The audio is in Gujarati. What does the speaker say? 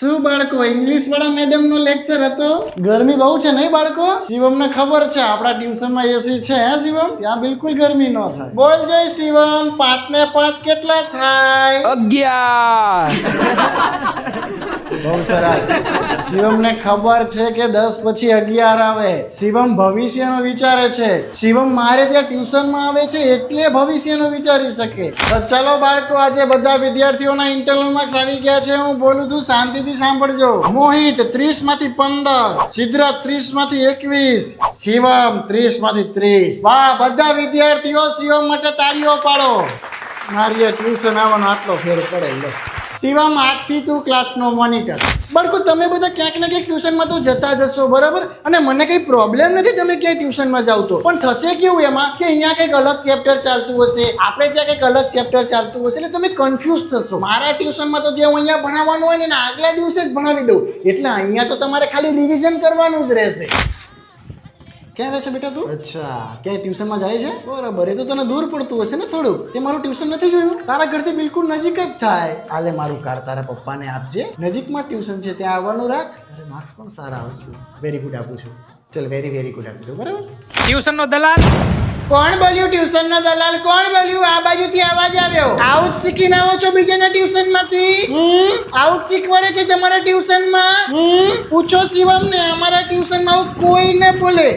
શું બાળકો ઇંગ્લિશ વાળા મેડમ નો લેક્ચર હતો? ગરમી બહુ છે નહીં બાળકો? શિવમ ને ખબર છે આપણા ટ્યુશન માં એસી છે હે શિવમ? ત્યાં બિલકુલ ગરમી ન થાય. બોલ જય શિવમ, 5 ને 5 કેટલા થાય? 11. બહુ સરસ. શિવમ ને ખબર છે કે 10 પછી 11 આવે. શિવમ ભવિષ્યનો વિચારે છે. શિવમ મારે ત્યાં ટ્યુશનમાં આવે છે એટલે ભવિષ્યનું વિચારી શકે. તો ચલો બાળકો, આજે બધા વિદ્યાર્થીઓના ઇન્ટરનલ માર્ક્સ આવી ગયા છે. હું બોલું છું, શાંતિથી સાંભળજો. મોહિત 30 માંથી 15, સિદ્ધાર્થ 30 માંથી 21, શિવમ 30 માંથી 30. વાહ, બધા વિદ્યાર્થીઓ શિવમ માટે તાળીઓ પાડો. મારી ટ્યુશન આવવાનો આટલો ફેર પડે. લે શિવમ, આજથી તું ક્લાસનો મોનિટર. બાળકો તમે બધા ક્યાંક ને ક્યાંક ટ્યુશનમાં તો જતા જશો, બરાબર? અને મને કંઈ પ્રોબ્લેમ નથી તમે ક્યાંય ટ્યુશનમાં જાવ તો, પણ થશે કેવું એમાં કે અહીંયા કંઈક અલગ ચેપ્ટર ચાલતું હશે, આપણે ત્યાં કંઈક અલગ ચેપ્ટર ચાલતું હશે, એટલે તમે કન્ફ્યુઝ થશો. મારા ટ્યુશનમાં તો જે હું અહીંયા ભણાવવાનું હોય ને એના આગલા દિવસે જ ભણાવી દઉં, એટલે અહીંયા તો તમારે ખાલી રિવિઝન કરવાનું જ રહેશે. ક્યાં રહે છે બેટા તું? અચ્છા, ક્યાંય ટ્યુશનમાં જાય છે? બરાબર. એ તો તને દૂર પડતું હશે ને થોડુંક. તે મારું ટ્યુશન નથી જોયું? તારા ઘરથી બિલકુલ નજીક જ થાય. આલે મારું કાર્ડ તારા પપ્પાને આપજે, નજીકમાં ટ્યુશન છે ત્યાં આવવાનું રાખ. અરે માર્ક્સ પણ સારા આવશે. વેરી ગુડ આપું છું. ચલ, વેરી વેરી ગુડ આપી દો. બરાબર. ટ્યુશન નો દલાલ. કોણ બોલ્યું ટ્યુશન નો દલાલ? કોણ બોલ્યું? આ બાજુથી અવાજ આવ્યો. આવું જ શીખીને આવો છો બીજાના ટ્યુશન માંથી? આવું જ શીખવાડે છે તમારા ટ્યુશનમાં? પૂછો શિવમ ને, અમારા ટ્યુશનમાં આવું કોઈ ન બોલે.